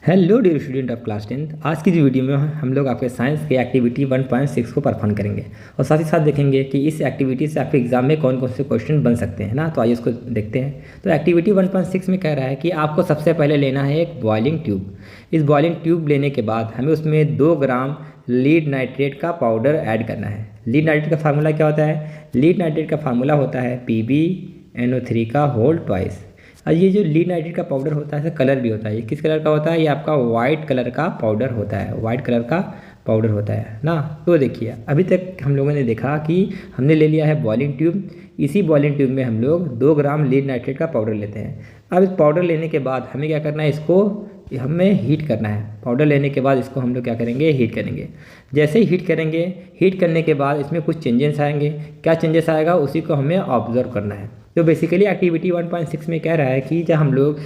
Hello dear student of class 10। आज की जो वीडियो में हम लोग आपके साइंस के एक्टिविटी 1.6 को परफॉर्म करेंगे और साथ ही साथ देखेंगे कि इस एक्टिविटी से आपके एग्जाम में कौन कौन से क्वेश्चन बन सकते हैं ना। तो आइए इसको देखते हैं। तो एक्टिविटी 1.6 में कह रहा है कि आपको सबसे पहले लेना है एक बॉइलिंग ट्यूब। इस बॉइलिंग ट्यूब लेने के बाद हमें उसमें 2 ग्राम लीड नाइट्रेट का पाउडर ऐड करना है। लीड नाइट्रेट का फार्मूला क्या होता है? लीड नाइट्रेट का फार्मूला होता है PbNO3 का होल ट्वाइस। और ये जो लीड नाइट्रेट का पाउडर होता है, इसका कलर भी होता है। ये किस कलर का होता है? ये आपका वाइट कलर का पाउडर होता है। वाइट कलर का पाउडर होता है ना। तो देखिए, अभी तक हम लोगों ने देखा कि हमने ले लिया है बॉइलिंग ट्यूब। इसी बॉइलिंग ट्यूब में हम लोग 2 ग्राम लीड नाइट्रेट का पाउडर लेते हैं। अब इस पाउडर लेने के बाद हमें क्या करना है? इसको हमें हीट करना है। पाउडर लेने के बाद इसको हम लोग क्या करेंगे? हीट करेंगे। जैसे ही हीट करेंगे, हीट करने के बाद इसमें कुछ चेंजेस आएंगे। क्या चेंजेस आएगा उसी को हमें ऑब्जर्व करना है। तो बेसिकली एक्टिविटी 1.6 में कह रहा है कि जब हम लोग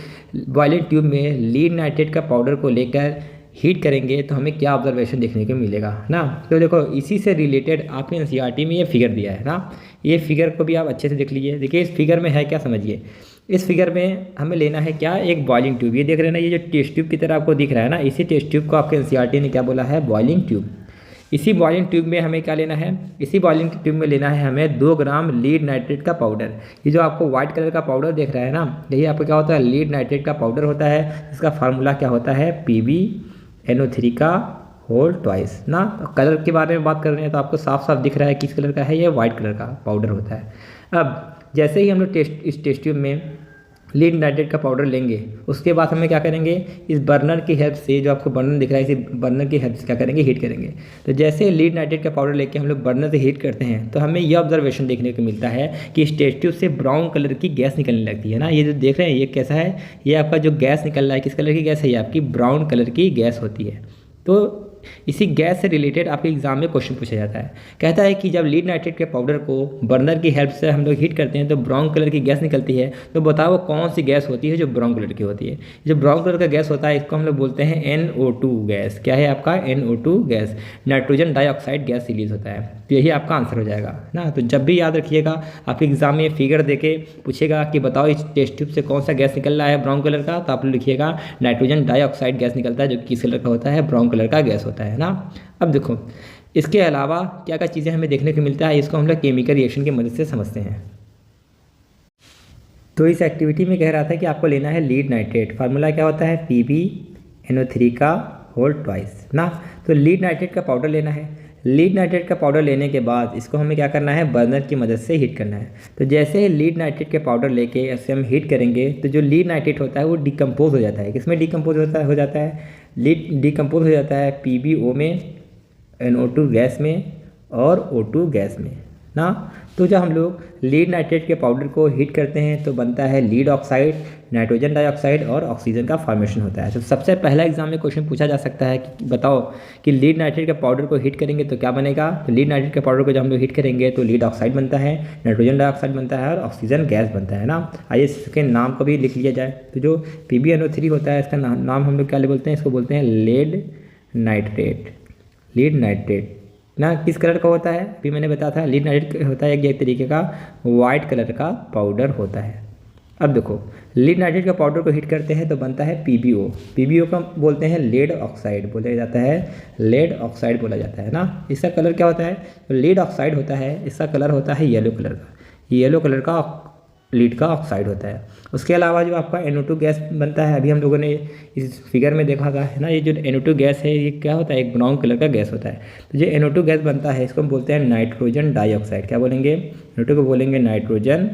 बॉइलिंग ट्यूब में लीड नाइट्रेट का पाउडर को लेकर हीट करेंगे तो हमें क्या ऑब्जर्वेशन देखने को मिलेगा ना। तो देखो, इसी से रिलेटेड आपके एनसीईआरटी में ये फिगर दिया है ना। ये फिगर को भी आप अच्छे से देख लीजिए। देखिए इस फिगर में है क्या, समझिए। इस फिगर में हमें लेना है क्या? एक बॉइलिंग ट्यूब। ये देख रहे हैं ना, ये जो टेस्ट ट्यूब की तरह आपको दिख रहा है ना, इसी टेस्ट ट्यूब को आपके एनसीईआरटी ने क्या बोला है? Boiling tube. इसी बॉइलिंग ट्यूब में हमें क्या लेना है? इसी बॉइलिंग ट्यूब में लेना है हमें 2 ग्राम लीड नाइट्रेट का पाउडर। ये जो आपको व्हाइट कलर का पाउडर देख रहा है ना, यही आपका क्या होता है? लीड नाइट्रेट का पाउडर होता है। इसका फार्मूला क्या होता है? PbNO3 का होल ट्वाइस ना। तो कलर के बारे में बात कर रहे हैं तो आपको साफ साफ दिख रहा है किस कलर का है? ये वाइट कलर का पाउडर होता है। अब जैसे ही हम लोग इस टेस्ट ट्यूब में लीड नाइट्रेट का पाउडर लेंगे, उसके बाद हमें क्या करेंगे? इस बर्नर की हेल्प से, जो आपको बर्नर दिख रहा है, इसी बर्नर की हेल्प से क्या करेंगे? हीट करेंगे। तो जैसे लीड नाइट्रेट का पाउडर लेके हम लोग बर्नर से हीट करते हैं तो हमें यह ऑब्जर्वेशन देखने को मिलता है कि इस टेस्ट ट्यूब से ब्राउन कलर की गैस निकलने लगती है ना। ये जो देख रहे हैं ये कैसा है? ये आपका जो गैस निकल रहा है, किस कलर की गैस है? ये आपकी ब्राउन कलर की गैस होती है। तो इसी गैस से रिलेटेड आपके एग्जाम में क्वेश्चन पूछा जाता है। कहता है कि जब लीड नाइट्रेट के पाउडर को बर्नर की हेल्प से हम लोग हीट करते हैं तो ब्राउन कलर की गैस निकलती है। तो बताओ वो कौन सी गैस होती है जो ब्राउन कलर की होती है? जो ब्राउन कलर का गैस होता है इसको हम लोग बोलते हैं NO2 गैस। क्या है आपका? NO2 gas, nitrogen dioxide gas release होता है। तो यही आपका आंसर हो जाएगा ना। तो जब भी याद रखिएगा, आपके एग्जाम में फिगर देके पूछेगा कि बताओ इस टेस्ट ट्यूब से कौन सा गैस निकल रहा है ब्राउन कलर का, तो आप लिखिएगा नाइट्रोजन डाइऑक्साइड गैस निकलता है, जो किस कलर का होता है? ब्राउन कलर का गैस होता है ना। अब देखो, इसके अलावा क्या क्या चीज़ें हमें देखने को मिलता है, इसको हम लोग केमिकल रिएक्शन की मदद से समझते हैं। तो इस एक्टिविटी में कह रहा था कि आपको लेना है लीड नाइट्रेट। फार्मूला क्या होता है? PbNO3 का होल ट्वाइस ना। तो लीड नाइट्रेट का पाउडर लेना है। लीड नाइट्रेट का पाउडर लेने के बाद इसको हमें क्या करना है? बर्नर की मदद से हीट करना है। तो जैसे ही लीड नाइट्रेट के पाउडर लेके ऐसे हम हीट करेंगे तो जो लीड नाइट्रेट होता है वो डिकम्पोज हो जाता है। किसमें डिकम्पोज हो जाता है? लीड डिकम्पोज हो जाता है PbO में, NO2 गैस में और O2 गैस में ना। तो जब हम लोग लीड नाइट्रेट के पाउडर को हीट करते हैं तो बनता है लीड ऑक्साइड, नाइट्रोजन डाइऑक्साइड और ऑक्सीजन का फॉर्मेशन होता है। तो सबसे पहला एग्जाम में क्वेश्चन पूछा जा सकता है कि बताओ कि लीड नाइट्रेट के पाउडर को हीट करेंगे तो क्या बनेगा? तो लीड नाइट्रेट के पाउडर को जब हम लोग हीट करेंगे तो लीड ऑक्साइड बनता है, नाइट्रोजन डाइऑक्साइड बनता है और ऑक्सीजन गैस बनता है ना। आइए इसके नाम को भी लिख लिया जाए। तो जो PbNO3 होता है, इसका नाम हम लोग क्या बोलते हैं? इसको बोलते हैं लेड नाइट्रेट। लीड नाइट्रेट ना किस कलर का होता है? अभी मैंने बताया था, लीड नाइट्रेट होता है एक तरीके का वाइट कलर का पाउडर होता है। अब देखो, लीड नाइट्रेट का पाउडर को हीट करते हैं तो बनता है PbO। PbO का बोलते हैं लेड ऑक्साइड, बोला जाता है लेड ऑक्साइड बोला जाता है ना। इसका कलर क्या होता है? तो लेड ऑक्साइड होता है, इसका कलर होता है येलो कलर का। येलो कलर का लीड का ऑक्साइड होता है। उसके अलावा जो आपका NO2 गैस बनता है, अभी हम लोगों ने इस फिगर में देखा था है ना। ये जो NO2 गैस है ये क्या होता है? एक ब्राउन कलर का गैस होता है। तो जो NO2 गैस बनता है इसको हम बोलते हैं नाइट्रोजन डाइऑक्साइड। क्या बोलेंगे? NO2 को बोलेंगे नाइट्रोजन,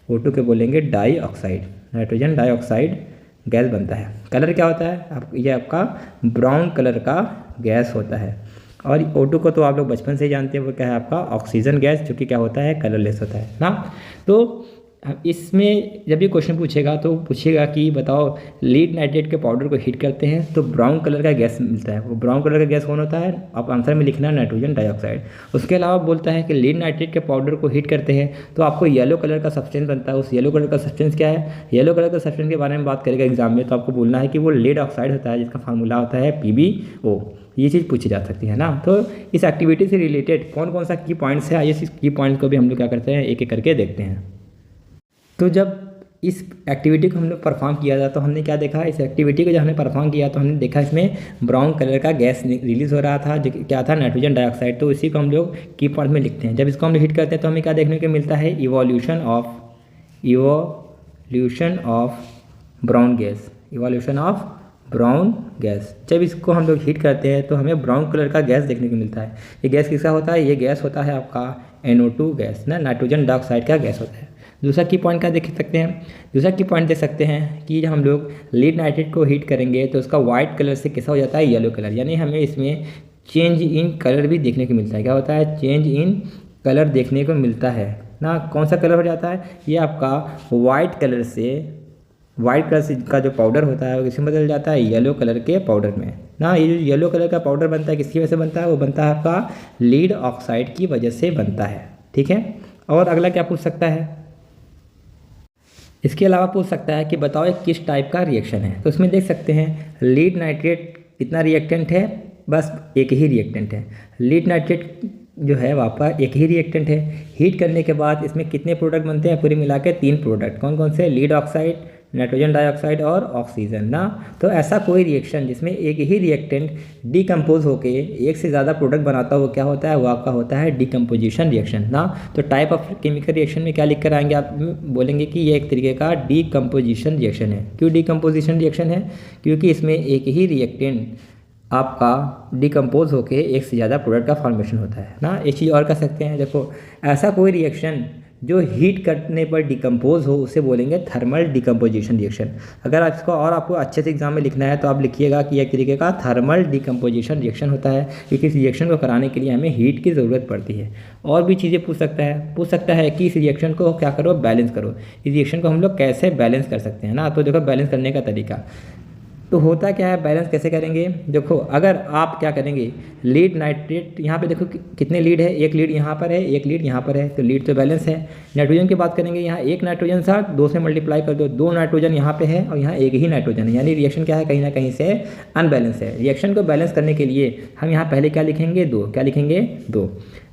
O2 को बोलेंगे डाइऑक्साइड। नाइट्रोजन डाइऑक्साइड गैस बनता है। कलर क्या होता है? ये आपका ब्राउन कलर का गैस होता है। और O2 को तो आप लोग बचपन से ही जानते हैं, वो क्या है? आपका ऑक्सीजन गैस, जो कि क्या होता है? कलरलेस होता है ना। तो इसमें जब ये क्वेश्चन पूछेगा तो पूछेगा कि बताओ लीड नाइट्रेट के पाउडर को हीट करते हैं तो ब्राउन कलर का गैस मिलता है। वो ब्राउन कलर का गैस कौन होता है? आप आंसर में लिखना नाइट्रोजन डाइऑक्साइड। उसके अलावा बोलता है कि लीड नाइट्रेट के पाउडर को हीट करते हैं तो आपको येलो कलर का सब्सटेंस बनता है। उस येलो कलर का सब्सटेंस क्या है? येलो कलर का सब्सटेंस के बारे में बात करेगा एग्जाम में तो आपको बोलना है कि वो लेड ऑक्साइड होता है, जिसका फार्मूला होता है PbO। ये चीज़ पूछी जा सकती है ना। तो इस एक्टिविटी से रिलेटेड कौन कौन सा की पॉइंट्स है, आइए इस की पॉइंट को भी हम लोग क्या करते हैं एक एक करके देखते हैं। तो जब इस एक्टिविटी को हमने परफॉर्म किया था तो हमने क्या देखा, इस एक्टिविटी को जब हमने परफॉर्म किया तो हमने देखा इसमें ब्राउन कलर का गैस रिलीज़ हो रहा था जो क्या था, नाइट्रोजन डाइऑक्साइड। तो इसी को हम लोग की पॉइंट में लिखते हैं। जब इसको हम हिट करते हैं तो हमें क्या देखने को मिलता है, evolution of brown gas, evolution of brown gas. जब इसको हम लोग हीट करते हैं तो हमें ब्राउन कलर का गैस देखने को मिलता है। ये गैस किसका होता है, ये गैस होता है आपका NO2 गैस ना, नाइट्रोजन डाइऑक्साइड का गैस होता है। दूसरा की पॉइंट क्या देख सकते हैं, दूसरा की पॉइंट देख सकते हैं कि जब हम लोग लीड नाइट्रेट को हीट करेंगे तो उसका वाइट कलर से कैसा हो जाता है, येलो कलर, यानी हमें इसमें चेंज इन कलर भी देखने को मिलता है। क्या होता है, चेंज इन कलर देखने को मिलता है ना। कौन सा कलर हो जाता है, ये आपका वाइट कलर से का जो पाउडर होता है वो किसमें बदल जाता है, येलो कलर के पाउडर में ना। ये जो येलो कलर का पाउडर बनता है किसकी वजह से बनता है, वो बनता है आपका लीड ऑक्साइड की वजह से बनता है। ठीक है, और अगला क्या पूछ सकता है, इसके अलावा पूछ सकता है कि बताओ एक किस टाइप का रिएक्शन है। तो इसमें देख सकते हैं लीड नाइट्रेट कितना रिएक्टेंट है, बस एक ही रिएक्टेंट है। लीड नाइट्रेट जो है वहाँ पर एक ही रिएक्टेंट है। हीट करने के बाद इसमें कितने प्रोडक्ट बनते हैं, पूरे मिला के 3 प्रोडक्ट। कौन कौन से, लीड ऑक्साइड, नाइट्रोजन डाइऑक्साइड और ऑक्सीजन ना। तो ऐसा कोई रिएक्शन जिसमें एक ही रिएक्टेंट डिकम्पोज होके एक से ज़्यादा प्रोडक्ट बनाता हो, वो क्या होता है, वो आपका होता है डिकम्पोजिशन रिएक्शन ना। तो टाइप ऑफ केमिकल रिएक्शन में क्या लिख कर आएंगे, आप बोलेंगे कि ये एक तरीके का डिकम्पोजिशन रिएक्शन है। क्यों डिकम्पोजिशन रिएक्शन है, क्योंकि इसमें एक ही रिएक्टेंट आपका डिकम्पोज होके एक से ज़्यादा प्रोडक्ट का फॉर्मेशन होता है ना। एक चीज़ और कर सकते हैं, देखो ऐसा कोई रिएक्शन जो हीट करने पर डिकम्पोज हो उसे बोलेंगे थर्मल डिकम्पोजिशन रिएक्शन। अगर आप इसको और आपको अच्छे से एग्जाम में लिखना है तो आप लिखिएगा कि एक तरीके का थर्मल डिकम्पोजिशन रिएक्शन होता है, क्योंकि इस रिएक्शन को कराने के लिए हमें हीट की ज़रूरत पड़ती है। और भी चीज़ें पूछ सकता है कि इस रिएक्शन को क्या करो, बैलेंस करो। इस रिएक्शन को हम लोग कैसे बैलेंस कर सकते हैं ना। तो देखो बैलेंस करने का तरीका तो होता क्या है, बैलेंस कैसे करेंगे। देखो अगर आप क्या करेंगे, लीड नाइट्रेट यहाँ पे देखो कितने लीड है, एक लीड यहाँ पर है, एक लीड यहाँ पर है, तो लीड तो बैलेंस है। नाइट्रोजन की बात करेंगे, यहाँ एक नाइट्रोजन था, 2 से मल्टीप्लाई कर दो, 2 नाइट्रोजन यहाँ पे है और यहाँ एक ही नाइट्रोजन है, यानी रिएक्शन क्या है, कहीं ना कहीं से अनबैलेंस है। रिएक्शन को बैलेंस करने के लिए हम यहाँ पहले क्या लिखेंगे, 2। क्या लिखेंगे, 2।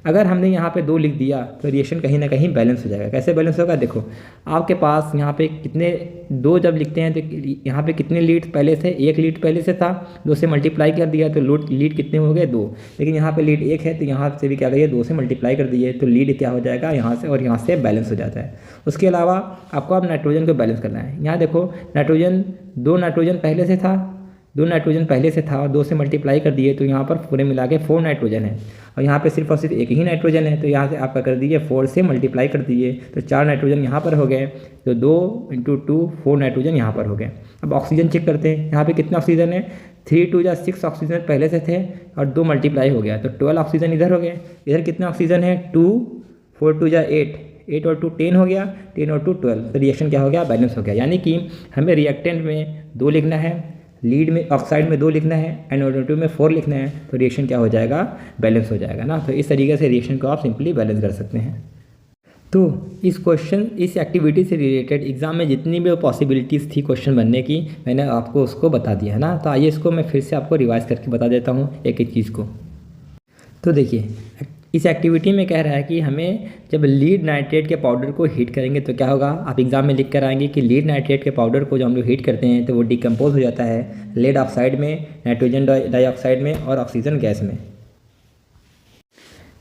अगर हमने यहाँ पे 2 लिख दिया तो रिएक्शन कहीं ना कहीं बैलेंस हो जाएगा। कैसे बैलेंस होगा, देखो आपके पास यहाँ पे कितने 2 जब लिखते हैं तो यहाँ पे कितने लीड पहले से, 1 लीड पहले से था, 2 से मल्टीप्लाई कर दिया तो लीड कितने हो गए, 2। लेकिन यहाँ पे लीड 1 है तो यहाँ से भी क्या करिए, 2 से मल्टीप्लाई कर दिए तो लीड क्या हो जाएगा, यहाँ से और यहाँ से बैलेंस हो जाता है। उसके अलावा आपको अब नाइट्रोजन को बैलेंस करना है। यहाँ देखो नाइट्रोजन 2 नाइट्रोजन पहले से था, 2 नाइट्रोजन पहले से था और 2 से मल्टीप्लाई कर दिए तो यहाँ पर पूरे मिला के 4 नाइट्रोजन है और यहाँ पे सिर्फ और सिर्फ एक ही नाइट्रोजन है, तो यहाँ से आपका कर दीजिए 4 से मल्टीप्लाई कर दीजिए तो 4 नाइट्रोजन यहाँ पर हो गए, तो 2 × 2 4 नाइट्रोजन यहाँ पर हो गए। अब ऑक्सीजन चेक करते हैं, यहाँ पे कितना ऑक्सीजन है, 3 × 2 = 6 ऑक्सीजन पहले से थे और 2 मल्टीप्लाई हो गया तो 12 ऑक्सीजन इधर हो गए। इधर कितना ऑक्सीजन है, 2, 4 × 2 = 8, 8 और 2 10 हो गया, 10 और 2 12, तो रिएक्शन क्या हो गया, बैलेंस हो गया। यानी कि हमें रिएक्टेंट में 2 लिखना है, लीड में ऑक्साइड में 2 लिखना है, NO2 में 4 लिखना है, तो रिएक्शन क्या हो जाएगा, बैलेंस हो जाएगा ना। तो इस तरीके से रिएक्शन को आप सिंपली बैलेंस कर सकते हैं। तो इस एक्टिविटी से रिलेटेड एग्जाम में जितनी भी पॉसिबिलिटीज़ थी क्वेश्चन बनने की, मैंने आपको उसको बता दिया है ना। तो आइए इसको मैं फिर से आपको रिवाइज करके बता देता हूँ एक एक चीज़ को। तो देखिए इस एक्टिविटी में कह रहा है कि हमें जब लीड नाइट्रेट के पाउडर को हीट करेंगे तो क्या होगा, आप एग्जाम में लिख कर आएंगे कि लीड नाइट्रेट के पाउडर को जब हम लोग हीट करते हैं तो वो डिकम्पोज हो जाता है लीड ऑक्साइड में, नाइट्रोजन डाइऑक्साइड में और ऑक्सीजन गैस में।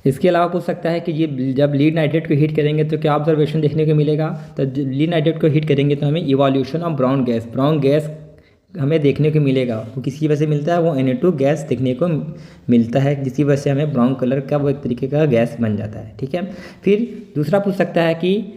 इसके अलावा पूछ सकता है कि ये जब लीड नाइट्रेट को हीट करेंगे तो क्या ऑब्जर्वेशन देखने को मिलेगा। तो लीड नाइट्रेट को हीट करेंगे तो हमें इवोल्यूशन ऑफ ब्राउन गैस हमें देखने को मिलेगा। वो किसकी वजह से मिलता है, वो Na2 गैस देखने को मिलता है, जिसकी वजह से हमें ब्राउन कलर का वो एक तरीके का गैस बन जाता है। ठीक है, फिर दूसरा पूछ सकता है कि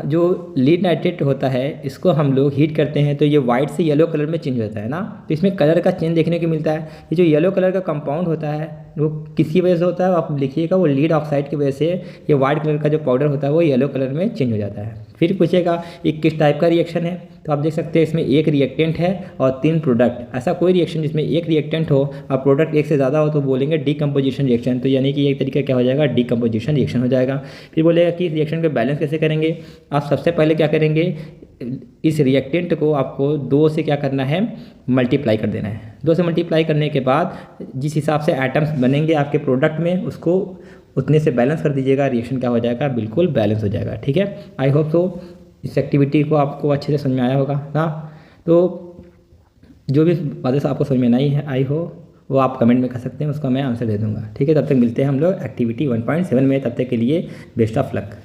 जो लीड नाइट्रेट होता है इसको हम लोग हीट करते हैं तो ये वाइट से येलो कलर में चेंज होता है ना। तो इसमें कलर का चेंज देखने को मिलता है। ये जो येलो कलर का कंपाउंड होता है वो किसकी वजह से होता है, आप लिखिएगा वो लीड ऑक्साइड की वजह से ये वाइट कलर का जो पाउडर होता है वो येलो कलर में चेंज हो जाता है। फिर पूछेगा ये किस टाइप का रिएक्शन है, तो आप देख सकते हैं इसमें एक रिएक्टेंट है और 3 प्रोडक्ट। ऐसा कोई रिएक्शन जिसमें एक रिएक्टेंट हो और प्रोडक्ट एक से ज़्यादा हो तो बोलेंगे डिकम्पोजिशन रिएक्शन। तो यानी कि एक तरीका क्या हो जाएगा, डिकम्पोजिशन रिएक्शन हो जाएगा। फिर बोलेगा कि इस रिएक्शन को बैलेंस कैसे करेंगे। आप सबसे पहले क्या करेंगे, इस रिएक्टेंट को आपको 2 से क्या करना है, मल्टीप्लाई कर देना है। 2 से मल्टीप्लाई करने के बाद जिस हिसाब से एटम्स बनेंगे आपके प्रोडक्ट में उसको उतने से बैलेंस कर दीजिएगा, रिएक्शन क्या हो जाएगा, बिल्कुल बैलेंस हो जाएगा। ठीक है, आई होप सो इस एक्टिविटी को आपको अच्छे से समझ में आया होगा ना। तो जो भी बातें से आपको समझ में नहीं आई हो वो आप कमेंट में कर सकते हैं, उसका मैं आंसर दे दूँगा। ठीक है, तब तक मिलते हैं हम लोग एक्टिविटी 1.7 में। तब तक के लिए बेस्ट ऑफ लक।